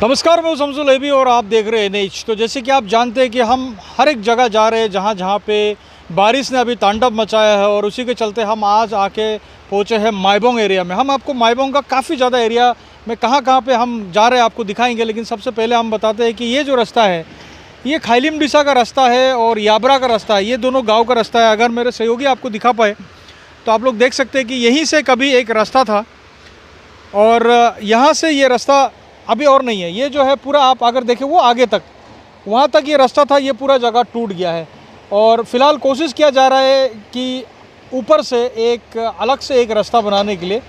नमस्कार, मैं शम्सुल लेवी और आप देख रहे हैं NH। तो जैसे कि आप जानते हैं कि हम हर एक जगह जा रहे हैं जहाँ पे बारिश ने अभी तांडव मचाया है, और उसी के चलते हम आज आके पहुँचे हैं माइबोंग एरिया में। हम आपको माइबोंग का काफ़ी ज़्यादा एरिया में कहाँ पे हम जा रहे हैं आपको दिखाएंगे, लेकिन सबसे पहले हम बताते हैं कि ये जो रास्ता है ये खाइलिमडिसा का रास्ता है और याबरा का रास्ता है। ये दोनों गाँव का रास्ता है। अगर मेरे सहयोगी आपको दिखा पाए तो आप लोग देख सकते हैं कि यहीं से कभी एक रास्ता था और यहाँ से ये रास्ता अभी और नहीं है। ये जो है पूरा आप अगर देखें वो आगे तक वहाँ तक ये रास्ता था, ये पूरा जगह टूट गया है। और फिलहाल कोशिश किया जा रहा है कि ऊपर से एक अलग से एक रास्ता बनाने के लिए,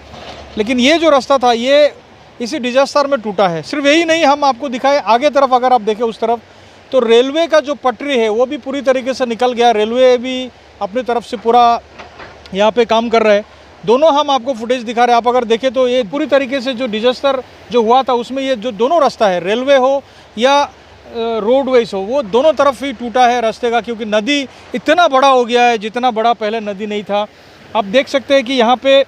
लेकिन ये जो रास्ता था ये इसी डिजास्टर में टूटा है। सिर्फ यही नहीं, हम आपको दिखाएं आगे तरफ अगर आप देखें उस तरफ तो रेलवे का जो पटरी है वो भी पूरी तरीके से निकल गया। रेलवे भी अपनी तरफ से पूरा यहाँ पे काम कर रहा है। दोनों हम आपको फुटेज दिखा रहे हैं। आप अगर देखें तो ये पूरी तरीके से जो डिजास्टर जो हुआ था उसमें ये जो दोनों रास्ता है, रेलवे हो या रोडवेज हो, वो दोनों तरफ ही टूटा है रास्ते का, क्योंकि नदी इतना बड़ा हो गया है जितना बड़ा पहले नदी नहीं था। आप देख सकते हैं कि यहाँ पे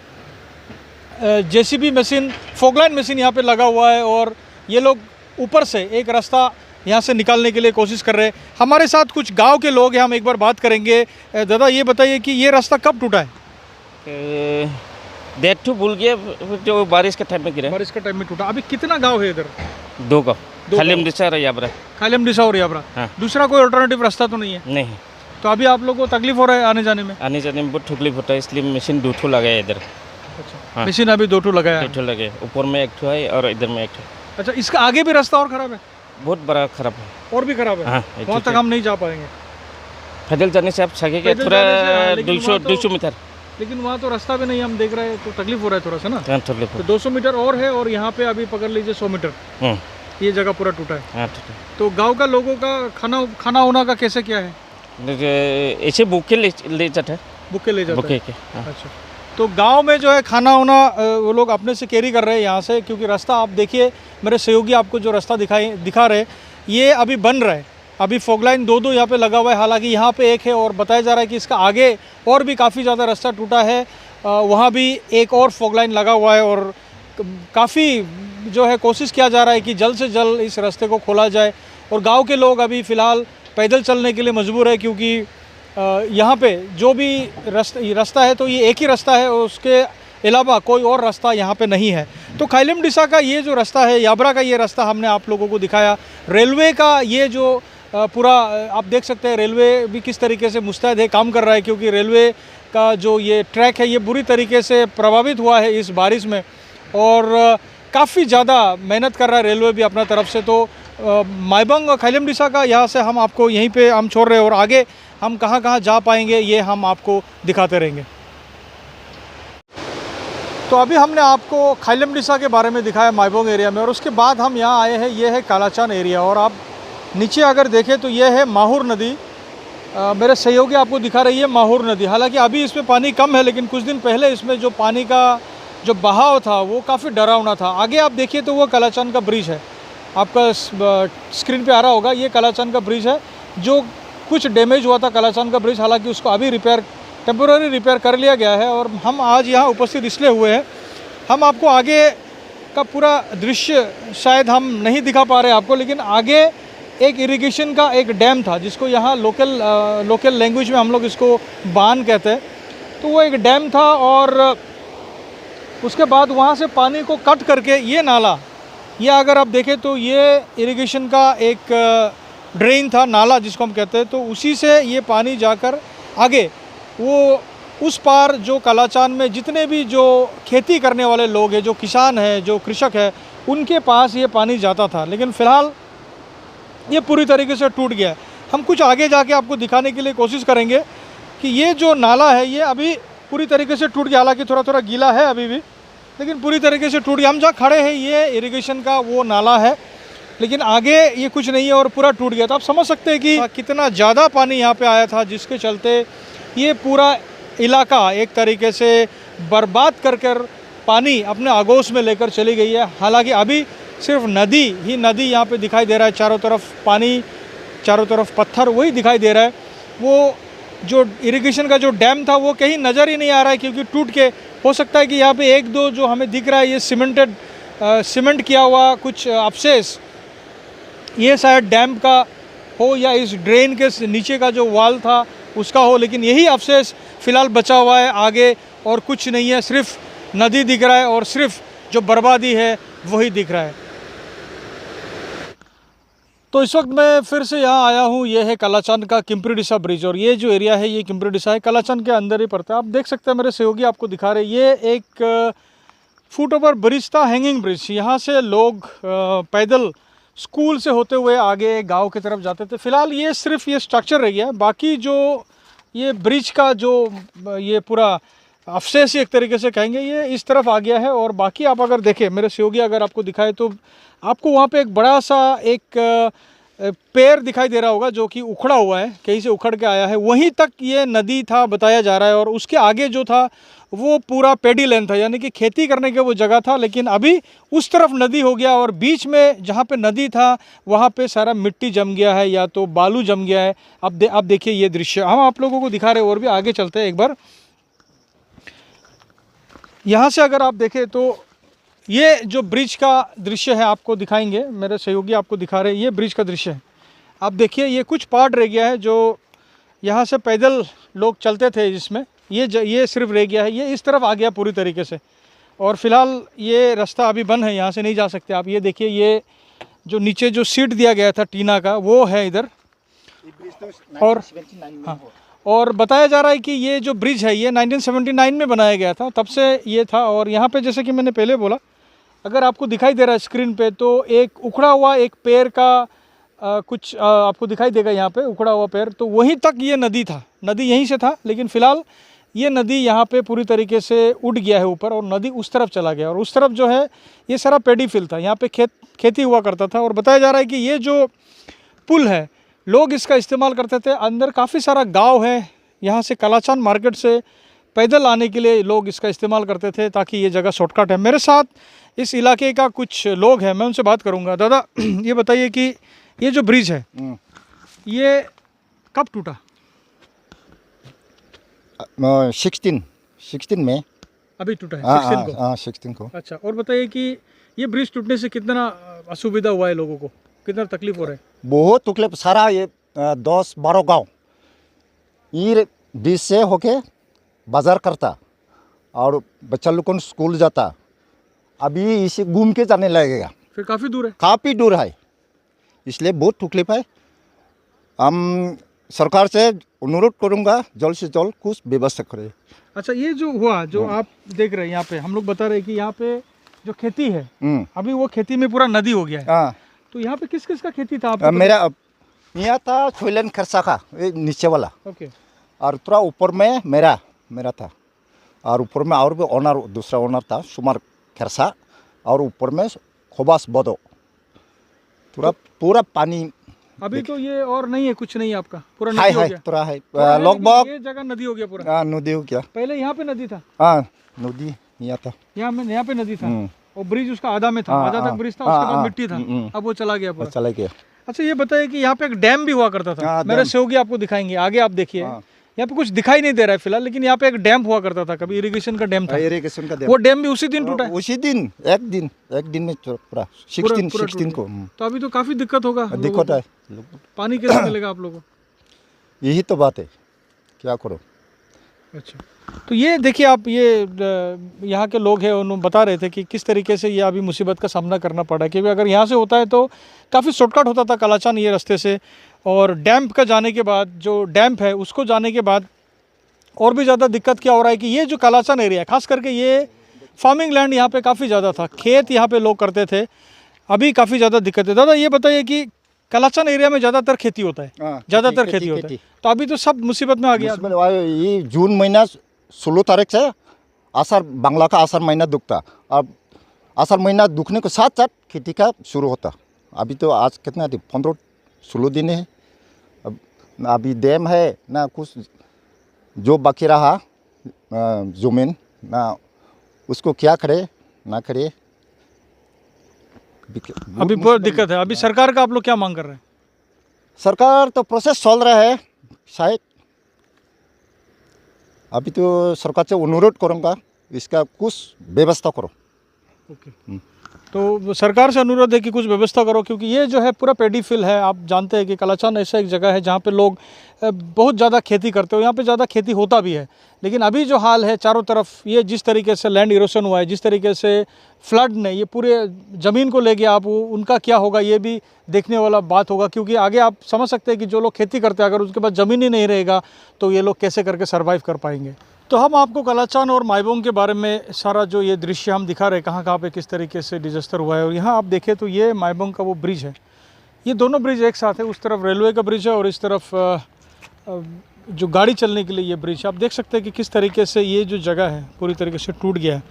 JCB मशीन, फॉगलाइन मशीन यहाँ पे लगा हुआ है और ये लोग ऊपर से एक रास्ता यहाँ से निकालने के लिए कोशिश कर रहे हैं। हमारे साथ कुछ गाँव के लोग हैं, हम एक बार बात करेंगे। दादा ये बताइए कि ये रास्ता कब टूटा है? डेट टू भूल गया, जो बारिश के टाइम में गिरा। बारिश के टाइम में टूटा। अभी कितना गांव है इधर? 2 गाँव, खाइलिमडिसा और याबरा। खाइलिमडिसा और याबरा। हाँ। दूसरा कोई अल्टरनेटिव रास्ता तो नहीं है? नहीं। तो अभी आप लोगों को तकलीफ हो रहा है आने जाने में? आने जाने में बहुत तकलीफ होता है, इसलिए मशीन 2 ठो लगाया इधर। अच्छा। हाँ। मशीन अभी 2 ठो लगाया है। 2 ठो लगे, ऊपर में 1 ठो है और इधर में 1 ठो। अच्छा, इसका आगे भी रास्ता और खराब है? बहुत बड़ा खराब है। और भी खराब है? हाँ, वहाँ तक हम नहीं जा पाएंगे। पैदल जाने से आप सकेंगे पैदल थोड़ा जाने से, लेकिन वहाँ 200 मीटर। लेकिन वहाँ तो रास्ता भी नहीं हम देख रहे हैं, तो तकलीफ हो रहा है थोड़ा सा ना। हाँ, तकलीफ तो 200 मीटर और है और यहाँ पे अभी पकड़ लीजिए 100 मीटर। ये जगह पूरा टूटा है। हाँ, ठीक है। तो गाँव का लोगों का खाना होना का कैसे क्या है? ऐसे बुके ले जाता है। बुके ले जाते बुके हैं? के। हाँ। अच्छा, तो गांव में जो है खाना होना वो लोग अपने से कैरी कर रहे हैं यहाँ से, क्योंकि रास्ता आप देखिए, मेरे सहयोगी आपको जो रास्ता दिखा रहे हैं ये अभी बन रहा है। अभी फॉगलाइन 2 यहाँ पे लगा हुआ है, हालांकि यहाँ पे एक है और बताया जा रहा है कि इसका आगे और भी काफ़ी ज़्यादा रास्ता टूटा है। वहाँ भी एक और फॉगलाइन लगा हुआ है और काफ़ी जो है कोशिश किया जा रहा है कि जल्द से जल्द इस रास्ते को खोला जाए। और गाँव के लोग अभी फ़िलहाल पैदल चलने के लिए मजबूर है, क्योंकि यहाँ पे जो भी रास्ता है तो ये एक ही रास्ता है और उसके अलावा कोई और रास्ता यहाँ पे नहीं है। तो खाइलिमडिसा का ये जो रास्ता है, याबरा का ये रास्ता हमने आप लोगों को दिखाया। रेलवे का ये जो पूरा आप देख सकते हैं, रेलवे भी किस तरीके से मुस्तैद है, काम कर रहा है, क्योंकि रेलवे का जो ये ट्रैक है ये बुरी तरीके से प्रभावित हुआ है इस बारिश में और काफ़ी ज़्यादा मेहनत कर रहा है रेलवे भी अपना तरफ से। तो माइबोंग और खाइलिमडिसा का यहाँ से हम आपको यहीं पे हम छोड़ रहे हैं और आगे हम कहाँ जा पाएंगे ये हम आपको दिखाते रहेंगे। तो अभी हमने आपको खाइलिमडिसा के बारे में दिखाया माइबोंग एरिया में, और उसके बाद हम यहाँ आए हैं, ये है कालाचान एरिया। और आप नीचे अगर देखें तो ये है माहुर नदी। मेरे सहयोगी आपको दिखा रही है माहुर नदी। हालांकि अभी इसमें पानी कम है, लेकिन कुछ दिन पहले इसमें जो पानी का जो बहाव था वो काफ़ी डरावना था। आगे आप देखिए तो वो कालाचान का ब्रिज है, आपका स्क्रीन पे आ रहा होगा। ये कालाचान का ब्रिज है जो कुछ डैमेज हुआ था कालाचान का ब्रिज, हालांकि उसको अभी टेम्पोररी रिपेयर कर लिया गया है। और हम आज यहाँ उपस्थित इसलिए हुए हैं, हम आपको आगे का पूरा दृश्य शायद हम नहीं दिखा पा रहे आपको, लेकिन आगे एक इरिगेशन का एक डैम था जिसको यहाँ लोकल लैंग्वेज में हम लोग इसको बान कहते हैं। तो वो एक डैम था और उसके बाद वहाँ से पानी को कट करके ये नाला, ये अगर आप देखें तो ये इरिगेशन का एक ड्रेन था, नाला जिसको हम कहते हैं। तो उसी से ये पानी जाकर आगे वो उस पार जो कालाचान में जितने भी जो खेती करने वाले लोग हैं, जो किसान हैं, जो कृषक है, उनके पास ये पानी जाता था। लेकिन फ़िलहाल ये पूरी तरीके से टूट गया है। हम कुछ आगे जाके आपको दिखाने के लिए कोशिश करेंगे कि ये जो नाला है ये अभी पूरी तरीके से टूट गया। हालांकि थोड़ा गीला है अभी भी, लेकिन पूरी तरीके से टूट गया। हम जहाँ खड़े हैं ये इरिगेशन का वो नाला है, लेकिन आगे ये कुछ नहीं है और पूरा टूट गया। तो आप समझ सकते हैं कि कितना ज़्यादा पानी यहाँ पे आया था, जिसके चलते ये पूरा इलाका एक तरीके से बर्बाद कर पानी अपने आगोश में लेकर चली गई है। हालांकि अभी सिर्फ नदी ही नदी यहाँ पे दिखाई दे रहा है, चारों तरफ पानी, चारों तरफ पत्थर वही दिखाई दे रहा है। वो जो इरिगेशन का जो डैम था वो कहीं नज़र ही नहीं आ रहा है, क्योंकि टूट के हो सकता है कि यहाँ पे 1-2 जो हमें दिख रहा है ये सीमेंट किया हुआ कुछ अवशेष ये शायद डैम का हो या इस ड्रेन के नीचे का जो वाल था उसका हो, लेकिन यही अवशेष फ़िलहाल बचा हुआ है आगे, और कुछ नहीं है, सिर्फ नदी दिख रहा है और सिर्फ जो बर्बादी है वही दिख रहा है। तो इस वक्त मैं फिर से यहाँ आया हूँ, ये है कालाचान का किम्प्रीडिसा ब्रिज, और ये जो एरिया है ये किम्प्रीडिसा है, कालाचान के अंदर ही पड़ता है। आप देख सकते हैं, मेरे सहयोगी आपको दिखा रहे हैं, ये एक फुट ओवर ब्रिज था, हैंगिंग ब्रिज। यहाँ से लोग पैदल स्कूल से होते हुए आगे गांव की तरफ जाते थे। फ़िलहाल ये सिर्फ ये स्ट्रक्चर रह गया है, बाकी जो ये ब्रिज का जो ये पूरा अवशेष एक तरीके से कहेंगे ये इस तरफ आ गया है। और बाकी आप अगर देखें, मेरे सहयोगी अगर आपको दिखाए तो आपको वहाँ पे एक बड़ा सा एक पेड़ दिखाई दे रहा होगा जो कि उखड़ा हुआ है, कहीं से उखड़ के आया है। वहीं तक ये नदी था बताया जा रहा है, और उसके आगे जो था वो पूरा पेडी लैंड था, यानी कि खेती करने के वो जगह था। लेकिन अभी उस तरफ नदी हो गया, और बीच में जहाँ पे नदी था वहाँ पे सारा मिट्टी जम गया है या तो बालू जम गया है। आप देखिए ये दृश्य हम आप लोगों को दिखा रहे हैं, और भी आगे चलते हैं एक बार। यहाँ से अगर आप देखें तो ये जो ब्रिज का दृश्य है आपको दिखाएंगे, मेरे सहयोगी आपको दिखा रहे हैं, ये ब्रिज का दृश्य है। आप देखिए ये कुछ पार्ट रह गया है जो यहाँ से पैदल लोग चलते थे, जिसमें ये सिर्फ रह गया है, ये इस तरफ आ गया पूरी तरीके से। और फिलहाल ये रास्ता अभी बंद है, यहाँ से नहीं जा सकते आप। ये देखिए ये जो नीचे जो सीट दिया गया था टीना का वो है इधर। और हाँ, और बताया जा रहा है कि ये जो ब्रिज है ये 1979 में बनाया गया था, तब से ये था। और यहाँ पे जैसे कि मैंने पहले बोला, अगर आपको दिखाई दे रहा है स्क्रीन पे तो एक उखड़ा हुआ एक पेड़ का कुछ आपको दिखाई देगा यहाँ पे उखड़ा हुआ पेड़, तो वहीं तक ये नदी था, नदी यहीं से था। लेकिन फ़िलहाल ये नदी यहाँ पे पूरी तरीके से उठ गया है ऊपर, और नदी उस तरफ चला गया। और उस तरफ जो है ये सारा पेडी फील्ड था, यहाँ पे खेती हुआ करता था। और बताया जा रहा है कि ये जो पुल है लोग इसका इस्तेमाल करते थे, अंदर काफ़ी सारा गांव है, यहाँ से कालाचान मार्केट से पैदल आने के लिए लोग इसका इस्तेमाल करते थे, ताकि ये जगह शॉर्टकट है। मेरे साथ इस इलाके का कुछ लोग हैं, मैं उनसे बात करूँगा। दादा ये बताइए कि ये जो ब्रिज है ये कब टूटा? 16 में अभी टूटा है 16 को? हाँ 16 को। अच्छा, और बताइए कि ये ब्रिज टूटने से कितना असुविधा हुआ है लोगों को, कितना तकलीफ हो रहा है? बहुत तकलीफ, सारा ये 10-12 गांव ये ब्रिज से होके बाजार करता, और बच्चा लोग को स्कूल जाता। अभी इसे घूम के जाने लगेगा, फिर काफ़ी दूर है। काफ़ी दूर है, इसलिए बहुत तकलीफ है। हम सरकार से अनुरोध करूँगा जल्द से जल्द कुछ व्यवस्था करे। अच्छा, ये जो हुआ जो आप देख रहे हैं यहाँ पे, हम लोग बता रहे हैं कि यहाँ पे जो खेती है अभी वो खेती में पूरा नदी हो गया है। हाँ, तो यहाँ पे किस किस का खेती था आपको? मेरा यहाँ था छोलन खरसा का, नीचे वाला। ओके। और थोड़ा ऊपर में मेरा था, और ऊपर में और भी ओनर, दूसरा ओनर था सुमार खरसा, और ऊपर में खोबास बदो। पूरा पानी अभी तो ये और नहीं है, कुछ नहीं है आपका, पूरा हाय नदी हो गया। थोड़ा है लगभग ये जगह नदी हो गया पूरा। हाँ, नदी हो गया। पहले यहाँ पे नदी था? हाँ, नदी यहाँ था, यहाँ पे नदी था, और ब्रिज उसका आधा में था, हाँ, आधा तक हाँ, ब्रिज था, हाँ, उसके बाद हाँ, मिट्टी था, अब वो चला गया पूरा। चला गया। अच्छा, ये बताइए कि यहाँ पे एक डैम भी हुआ करता था। हाँ, मेरे डैम। सहयोगी आपको दिखाएंगे, आगे आप देखिए। यहाँ पे कुछ दिखाई नहीं दे रहा है फिलहाल, लेकिन यहाँ पे एक डैम हुआ करता था, कभी इरिगेशन का डैम था। इरिगेशन का वो डैम भी उसी दिन टूटा है? उसी दिन, एक दिन में पूरा 16 को। तो अभी तो काफी दिक्कत होगा। दिक्कत है, पानी कैसे मिलेगा आप लोगों को? यही तो बात है, क्या करो। अच्छा, तो ये देखिए आप, ये यहाँ के लोग हैं, उन्होंने बता रहे थे कि किस तरीके से ये अभी मुसीबत का सामना करना पड़ा है, क्योंकि अगर यहाँ से होता है तो काफ़ी शॉर्टकट होता था कालाचान ये रास्ते से, और डैम्प का जाने के बाद, जो डैम्प है उसको जाने के बाद और भी ज़्यादा दिक्कत क्या हो रहा है कि ये जो कालाचान एरिया, खास करके ये फार्मिंग लैंड यहाँ पे काफ़ी ज़्यादा था, खेत यहाँ पे लोग करते थे, अभी काफ़ी ज़्यादा दिक्कत है। दादा ये बताइए कि कालाचान एरिया में ज़्यादातर खेती होता है? ज़्यादातर खेती होता है, तो अभी तो सब मुसीबत में आ गया। ये जून महीना 16 तारीख से आषाढ़, बांग्ला का आषाढ़ महीना दुखता, अब आषाढ़ महीना दुखने के साथ साथ खेती का शुरू होता। अभी तो आज कितना 15-16 दिन है, अब अभी डैम है ना, कुछ जो बाकी रहा ज़मीन ना, उसको क्या करे ना करे, अभी बहुत दिक्कत है। अभी सरकार का आप लोग क्या मांग कर रहे हैं? सरकार तो प्रोसेस चल रहा है शायद, अभी तो सरकार से अनुरोध करूँगा इसका कुछ व्यवस्था करो। ओके। तो सरकार से अनुरोध है कि कुछ व्यवस्था करो, क्योंकि ये जो है पूरा पेडी फिल है। आप जानते हैं कि कालाचान ऐसा एक जगह है जहाँ पे लोग बहुत ज़्यादा खेती करते हो, यहाँ पे ज़्यादा खेती होता भी है। लेकिन अभी जो हाल है चारों तरफ, ये जिस तरीके से लैंड इरोशन हुआ है, जिस तरीके से फ्लड ने ये पूरे ज़मीन को ले गया, आप उनका क्या होगा ये भी देखने वाला बात होगा। क्योंकि आगे आप समझ सकते हैं कि जो लोग खेती करते हैं, अगर उसके पास ज़मीन ही नहीं रहेगा तो ये लोग कैसे करके सर्वाइव कर पाएंगे। तो हम आपको कालाचान और माईबोंग के बारे में सारा जो ये दृश्य हम दिखा रहे हैं, कहाँ पे किस तरीके से डिजास्टर हुआ है। और यहाँ आप देखें तो ये माईबोंग का वो ब्रिज है, ये दोनों ब्रिज एक साथ है। उस तरफ रेलवे का ब्रिज है और इस तरफ जो गाड़ी चलने के लिए ये ब्रिज। आप देख सकते हैं कि किस तरीके से ये जो जगह है पूरी तरीके से टूट गया है।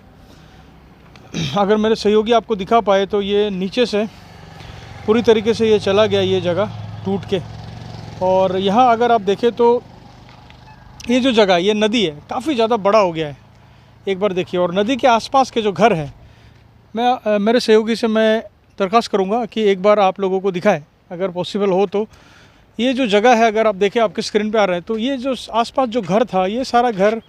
अगर मेरे सहयोगी आपको दिखा पाए तो ये नीचे से पूरी तरीके से ये चला गया, ये जगह टूट के। और यहाँ अगर आप देखें तो ये जो जगह, ये नदी है, काफ़ी ज़्यादा बड़ा हो गया है, एक बार देखिए। और नदी के आसपास के जो घर हैं, मैं मेरे सहयोगी से मैं दरख्वास्त करूँगा कि एक बार आप लोगों को दिखाएं, अगर पॉसिबल हो तो। ये जो जगह है, अगर आप देखें, आपके स्क्रीन पे आ रहे हैं, तो ये जो आसपास जो घर था, ये सारा घर,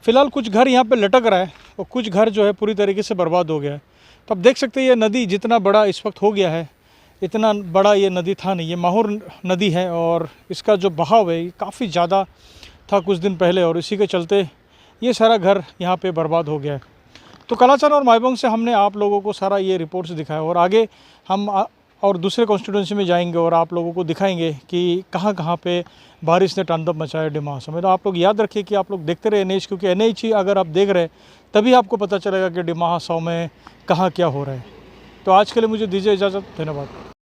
फ़िलहाल कुछ घर यहाँ पे लटक रहा है और कुछ घर जो है पूरी तरीके से बर्बाद हो गया है। तो आप देख सकते हैं ये नदी जितना बड़ा इस वक्त हो गया है, इतना बड़ा ये नदी था नहीं। ये माहौर नदी है और इसका जो बहाव है काफ़ी ज़्यादा था कुछ दिन पहले, और इसी के चलते ये सारा घर यहाँ पे बर्बाद हो गया है। तो कालाचान और माईबोंग से हमने आप लोगों को सारा ये रिपोर्ट्स दिखाया, और आगे हम और दूसरे कॉन्स्टिट्यूंसी में जाएंगे और आप लोगों को दिखाएंगे कि कहाँ पे बारिश ने तांडव मचाया डिमासा में। तो आप लोग याद रखिए कि आप लोग देखते रहे NH, क्योंकि NH ही अगर आप देख रहे हैं तभी आपको पता चलेगा कि डिमासा में कहाँ क्या हो रहा है। तो आज के लिए मुझे दीजिए इजाज़त, धन्यवाद।